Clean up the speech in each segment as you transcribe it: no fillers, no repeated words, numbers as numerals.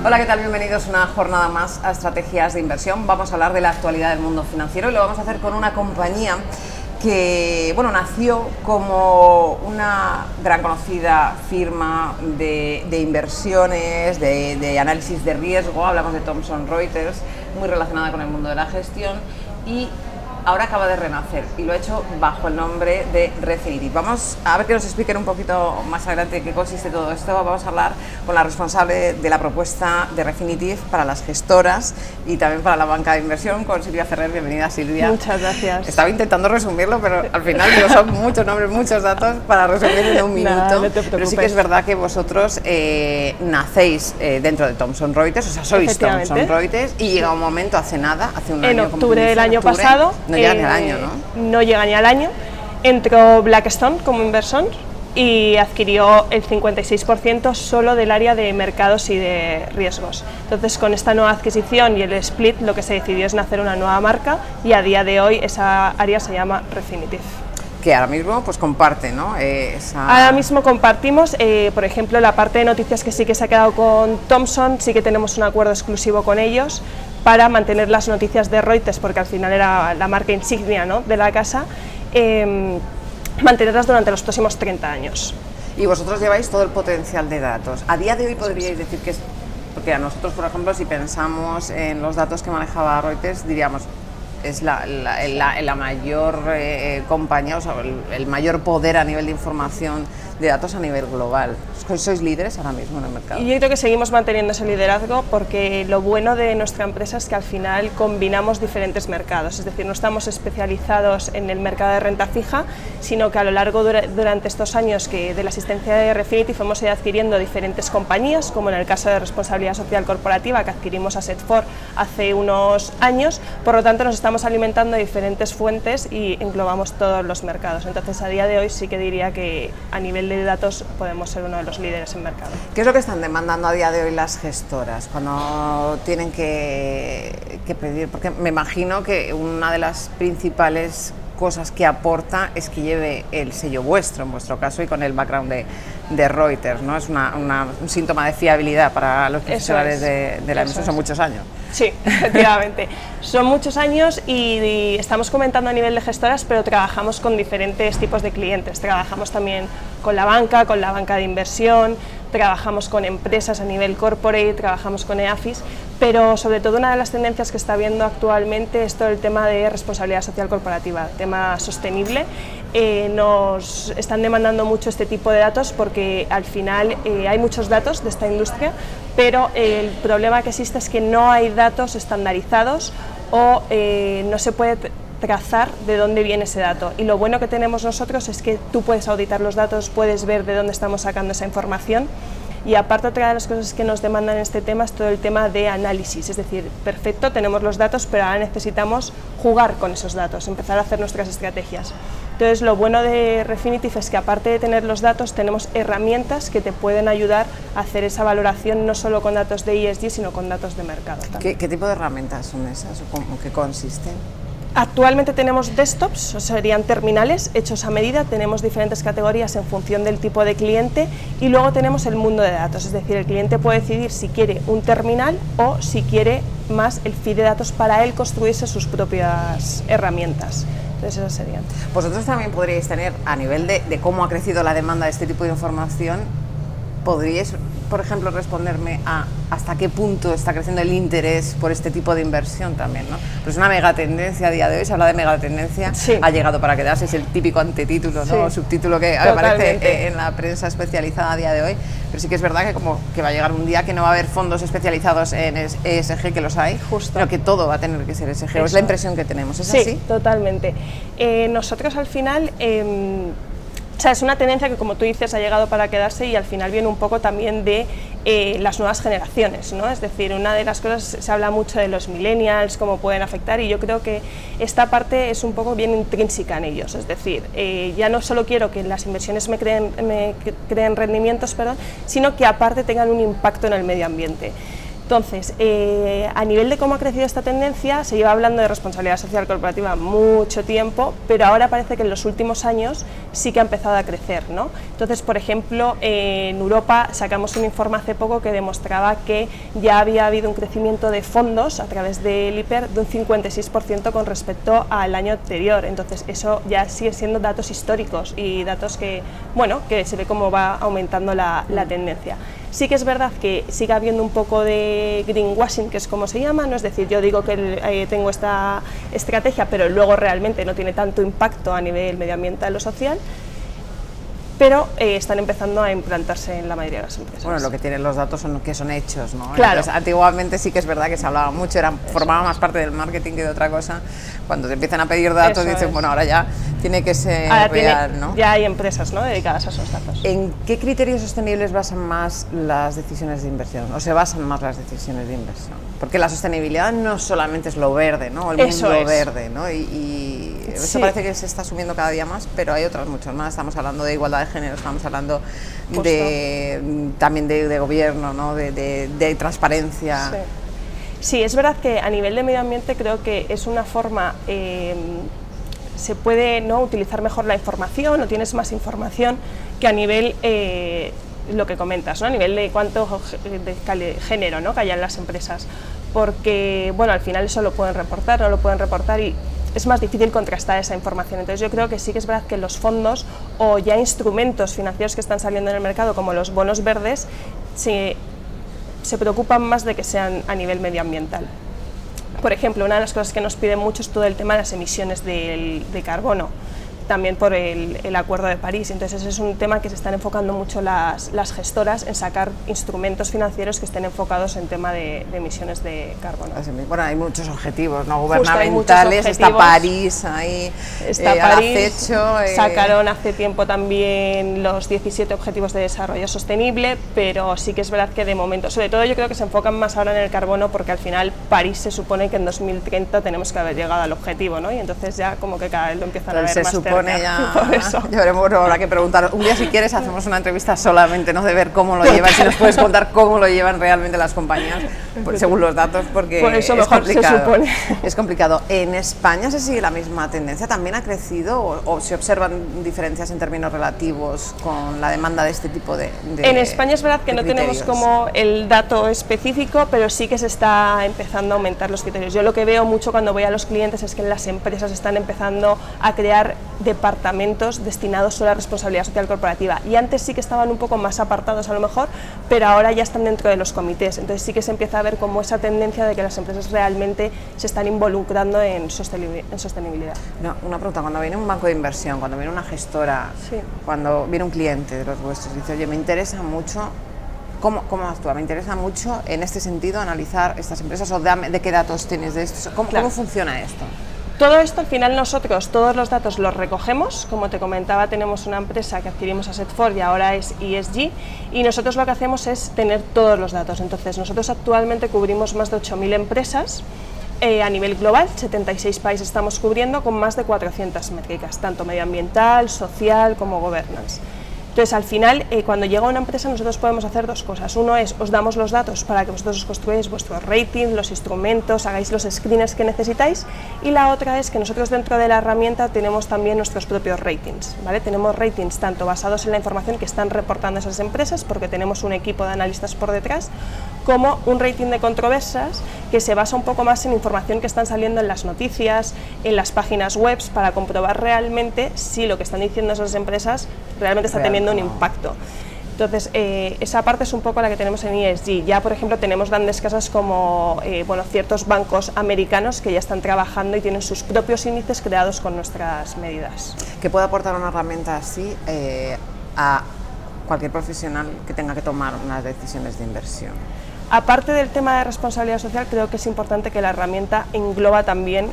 Hola, ¿qué tal? Bienvenidos una jornada más a Estrategias de Inversión. Vamos a hablar de la actualidad del mundo financiero y lo vamos a hacer con una compañía que, bueno, nació como una gran conocida firma de inversiones, de análisis de riesgo. Hablamos de Thomson Reuters, muy relacionada con el mundo de la gestión, y ahora acaba de renacer y lo ha hecho bajo el nombre de Refinitiv. Vamos a ver que nos expliquen un poquito más adelante qué consiste todo esto. Vamos a hablar con la responsable de la propuesta de Refinitiv para las gestoras y también para la banca de inversión, con Silvia Ferrer. Bienvenida, Silvia. Muchas gracias. Estaba intentando resumirlo, pero al final digo, son muchos nombres, muchos datos para resumir en un minuto. No te preocupes. Pero sí que es verdad que vosotros nacéis dentro de Thomson Reuters, o sea, sois Thomson Reuters, y llega un momento hace nada, hace un año. En octubre del año pasado. No llega ni al año, ¿no? No llega ni al año. Entró Blackstone como inversor y adquirió el 56% solo del área de mercados y de riesgos. Entonces, con esta nueva adquisición y el split, lo que se decidió es nacer una nueva marca, y a día de hoy esa área se llama Refinitiv. Que ahora mismo pues comparte, ¿no? Ahora mismo compartimos, por ejemplo, la parte de noticias, que sí que se ha quedado con Thomson. Sí que tenemos un acuerdo exclusivo con ellos para mantener las noticias de Reuters, porque al final era la marca insignia, ¿no?, de la casa, mantenerlas durante los próximos 30 años. Y vosotros lleváis todo el potencial de datos. A día de hoy podríais decir que es, porque a nosotros, por ejemplo, si pensamos en los datos que manejaba Reuters, diríamos, es la mayor compañía, o sea, el mayor poder a nivel de información de datos a nivel global. ¿Sois líderes ahora mismo en el mercado? Y yo creo que seguimos manteniendo ese liderazgo, porque lo bueno de nuestra empresa es que al final combinamos diferentes mercados, es decir, no estamos especializados en el mercado de renta fija, sino que a lo largo durante estos años que de la asistencia de Refinitiv hemos ido adquiriendo diferentes compañías, como en el caso de responsabilidad social corporativa, que adquirimos a Set4 hace unos años. Por lo tanto, nos estamos alimentando de diferentes fuentes y englobamos todos los mercados. Entonces, a día de hoy sí que diría que a nivel de datos podemos ser uno de los líderes en mercado. ¿Qué es lo que están demandando a día de hoy las gestoras cuando tienen que pedir? Porque me imagino que una de las principales cosas que aporta es que lleve el sello vuestro, en vuestro caso, y con el background de Reuters, ¿no? Es un síntoma de fiabilidad para los profesionales de la emisión. Son muchos años. Sí, efectivamente. Son muchos años y estamos comentando a nivel de gestoras, pero trabajamos con diferentes tipos de clientes. Trabajamos también con la banca de inversión, trabajamos con empresas a nivel corporate, trabajamos con EAFIS, pero sobre todo una de las tendencias que está habiendo actualmente es todo el tema de responsabilidad social corporativa, tema sostenible. Nos están demandando mucho este tipo de datos porque al final hay muchos datos de esta industria, pero el problema que existe es que no hay datos estandarizados o no se puede trazar de dónde viene ese dato. Y lo bueno que tenemos nosotros es que tú puedes auditar los datos, puedes ver de dónde estamos sacando esa información. Y aparte, otra de las cosas que nos demandan en este tema es todo el tema de análisis, es decir, perfecto, tenemos los datos, pero ahora necesitamos jugar con esos datos, empezar a hacer nuestras estrategias. Entonces, lo bueno de Refinitiv es que, aparte de tener los datos, tenemos herramientas que te pueden ayudar a hacer esa valoración, no solo con datos de ESG, sino con datos de mercado también. ¿Qué tipo de herramientas son esas o cómo, qué consisten? Actualmente tenemos desktops, o serían terminales hechos a medida, tenemos diferentes categorías en función del tipo de cliente, y luego tenemos el mundo de datos, es decir, el cliente puede decidir si quiere un terminal o si quiere más el feed de datos para él construirse sus propias herramientas. Entonces esas serían. Vosotros también podríais tener, a nivel de cómo ha crecido la demanda de este tipo de información, podríais, por ejemplo, responderme a hasta qué punto está creciendo el interés por este tipo de inversión también, ¿no? Pues es una megatendencia a día de hoy, se habla de megatendencia, sí. Ha llegado para quedarse, es el típico antetítulo, ¿no? Sí. O subtítulo que aparece en la prensa especializada a día de hoy, pero sí que es verdad que como que va a llegar un día que no va a haber fondos especializados en ESG, que los hay, justo, pero que todo va a tener que ser ESG, es la impresión que tenemos, ¿es así? Sí, totalmente. Nosotros al final... O sea, es una tendencia que, como tú dices, ha llegado para quedarse, y al final viene un poco también de las nuevas generaciones, ¿no? Es decir, una de las cosas, se habla mucho de los millennials, cómo pueden afectar, y yo creo que esta parte es un poco bien intrínseca en ellos. Es decir, ya no solo quiero que las inversiones me creen rendimientos, sino que aparte tengan un impacto en el medio ambiente. Entonces, a nivel de cómo ha crecido esta tendencia, se lleva hablando de responsabilidad social corporativa mucho tiempo, pero ahora parece que en los últimos años sí que ha empezado a crecer, ¿no? Entonces, por ejemplo, en Europa sacamos un informe hace poco que demostraba que ya había habido un crecimiento de fondos a través del IPER de un 56% con respecto al año anterior. Entonces, eso ya sigue siendo datos históricos y datos que, bueno, que se ve cómo va aumentando la tendencia. Sí que es verdad que sigue habiendo un poco de greenwashing, que es como se llama, ¿no? Es decir, yo digo que tengo esta estrategia, pero luego realmente no tiene tanto impacto a nivel medioambiental o social, pero están empezando a implantarse en la mayoría de las empresas. Bueno, lo que tienen los datos son que son hechos, ¿no? Claro. Entonces, antiguamente sí que es verdad que se hablaba mucho, formaba más parte del marketing que de otra cosa. Cuando te empiezan a pedir datos dicen, bueno, ahora ya tiene que ser real, ¿no? Ya hay empresas, ¿no?, dedicadas a esos datos. ¿En qué criterios sostenibles basan más las decisiones de inversión? ¿O se basan más las decisiones de inversión? Porque la sostenibilidad no solamente es lo verde, ¿no? El mundo verde, ¿no? Y eso parece que se está asumiendo cada día más, pero hay otras muchas más. Estamos hablando de igualdad de género, estamos hablando también de gobierno, ¿no? De transparencia. Sí. Sí, es verdad que a nivel de medio ambiente creo que es una forma, se puede, ¿no?, utilizar mejor la información, o tienes más información que a nivel, lo que comentas, ¿no?, a nivel de cuánto de género, ¿no?, que haya en las empresas, porque bueno, al final eso lo pueden reportar, no lo pueden reportar y es más difícil contrastar esa información. Entonces yo creo que sí que es verdad que los fondos o ya instrumentos financieros que están saliendo en el mercado, como los bonos verdes, se preocupan más de que sean a nivel medioambiental. Por ejemplo, una de las cosas que nos piden mucho es todo el tema de las emisiones de carbono, también por el Acuerdo de París. Entonces ese es un tema que se están enfocando mucho las gestoras en sacar instrumentos financieros que estén enfocados en tema de emisiones de carbono. Bueno, hay muchos objetivos, ¿no?, gubernamentales, está París ahí, está París, acecho, sacaron hace tiempo también los 17 Objetivos de Desarrollo Sostenible, pero sí que es verdad que de momento, sobre todo yo creo que se enfocan más ahora en el carbono, porque al final París se supone que en 2030 tenemos que haber llegado al objetivo, ¿no?, y entonces ya como que cada vez lo empiezan a ver más cerca. Ya veremos, habrá que preguntar un día, si quieres hacemos una entrevista solamente, ¿no?, de ver cómo lo llevan, si nos puedes contar cómo lo llevan realmente las compañías, según los datos, porque por eso es complicado. Se supone. Es complicado. ¿En España se sigue la misma tendencia? ¿También ha crecido o se observan diferencias en términos relativos con la demanda de este tipo de En España es verdad que no tenemos como el dato específico, pero sí que se está empezando a aumentar los criterios. Yo lo que veo mucho cuando voy a los clientes es que las empresas están empezando a crear departamentos destinados solo a la responsabilidad social corporativa, y antes sí que estaban un poco más apartados a lo mejor, pero ahora ya están dentro de los comités. Entonces sí que se empieza a ver como esa tendencia de que las empresas realmente se están involucrando en sostenibilidad. No, una pregunta, cuando viene un banco de inversión, cuando viene una gestora, sí, cuando viene un cliente de los vuestros y dice, oye, me interesa mucho, ¿cómo actúa? Me interesa mucho en este sentido analizar estas empresas, o de qué datos tienes de esto, ¿cómo funciona esto? Todo esto al final nosotros, todos los datos los recogemos, como te comentaba, tenemos una empresa que adquirimos Asset4 y ahora es ESG, y nosotros lo que hacemos es tener todos los datos. Entonces nosotros actualmente cubrimos más de 8.000 empresas a nivel global, 76 países estamos cubriendo con más de 400 métricas, tanto medioambiental, social como governance. Entonces, al final, cuando llega una empresa, nosotros podemos hacer dos cosas. Uno es, os damos los datos para que vosotros os construyáis vuestros ratings, los instrumentos, hagáis los screeners que necesitáis, y la otra es que nosotros dentro de la herramienta tenemos también nuestros propios ratings, ¿vale? Tenemos ratings tanto basados en la información que están reportando esas empresas, porque tenemos un equipo de analistas por detrás, como un rating de controversias que se basa un poco más en información que están saliendo en las noticias, en las páginas web, para comprobar realmente si lo que están diciendo esas empresas realmente está teniendo un impacto. Entonces, esa parte es un poco la que tenemos en ESG. Ya, por ejemplo, tenemos grandes casas como ciertos bancos americanos que ya están trabajando y tienen sus propios índices creados con nuestras medidas. ¿Qué puede aportar una herramienta así a cualquier profesional que tenga que tomar unas decisiones de inversión? Aparte del tema de responsabilidad social, creo que es importante que la herramienta engloba también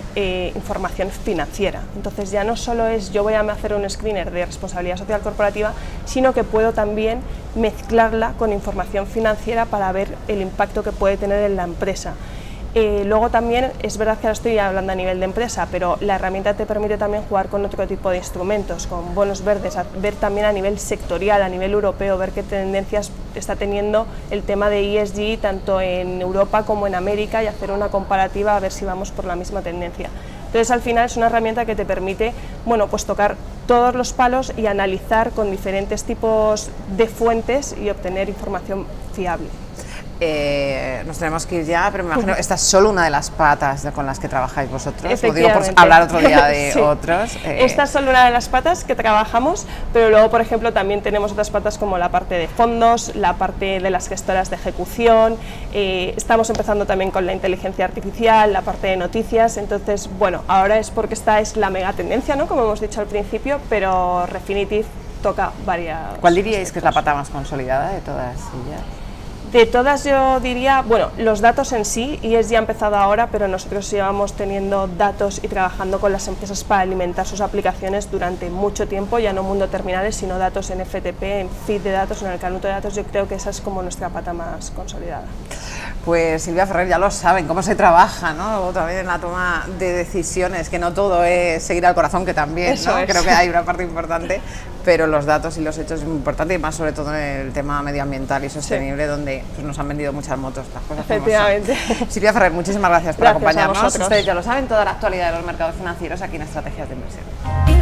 información financiera. Entonces ya no solo es yo voy a hacer un screener de responsabilidad social corporativa, sino que puedo también mezclarla con información financiera para ver el impacto que puede tener en la empresa. Luego también es verdad que ahora estoy hablando a nivel de empresa, pero la herramienta te permite también jugar con otro tipo de instrumentos, con bonos verdes, ver también a nivel sectorial, a nivel europeo, ver qué tendencias está teniendo el tema de ESG tanto en Europa como en América y hacer una comparativa a ver si vamos por la misma tendencia. Entonces al final es una herramienta que te permite, bueno, pues tocar todos los palos y analizar con diferentes tipos de fuentes y obtener información fiable. Nos tenemos que ir ya, pero me imagino esta es solo una de las patas con las que trabajáis vosotros. Lo digo por hablar otro día de sí. otros. Esta es solo una de las patas que trabajamos, pero luego, por ejemplo, también tenemos otras patas como la parte de fondos, la parte de las gestoras de ejecución, estamos empezando también con la inteligencia artificial, la parte de noticias. Entonces, bueno, ahora es porque esta es la mega tendencia, ¿no?, como hemos dicho al principio, pero Refinitiv toca varias. ¿Cuál diríais que es la pata más consolidada de todas ellas? De todas yo diría, bueno, los datos en sí, ESG ha empezado ahora, pero nosotros llevamos teniendo datos y trabajando con las empresas para alimentar sus aplicaciones durante mucho tiempo, ya no mundo terminales, sino datos en FTP, en feed de datos, en el canuto de datos. Yo creo que esa es como nuestra pata más consolidada. Pues Silvia Ferrer, ya lo saben, cómo se trabaja, ¿no? Luego también en la toma de decisiones, que no todo es seguir al corazón, que también, ¿no? Creo que hay una parte importante, pero los datos y los hechos es muy importante, y más sobre todo en el tema medioambiental y sostenible, sí, donde pues, nos han vendido muchas motos, las cosas efectivamente. Como son. Silvia Ferrer, muchísimas gracias por acompañarnos. A vosotros. Ustedes ya lo saben, toda la actualidad de los mercados financieros aquí en Estrategias de Inversión.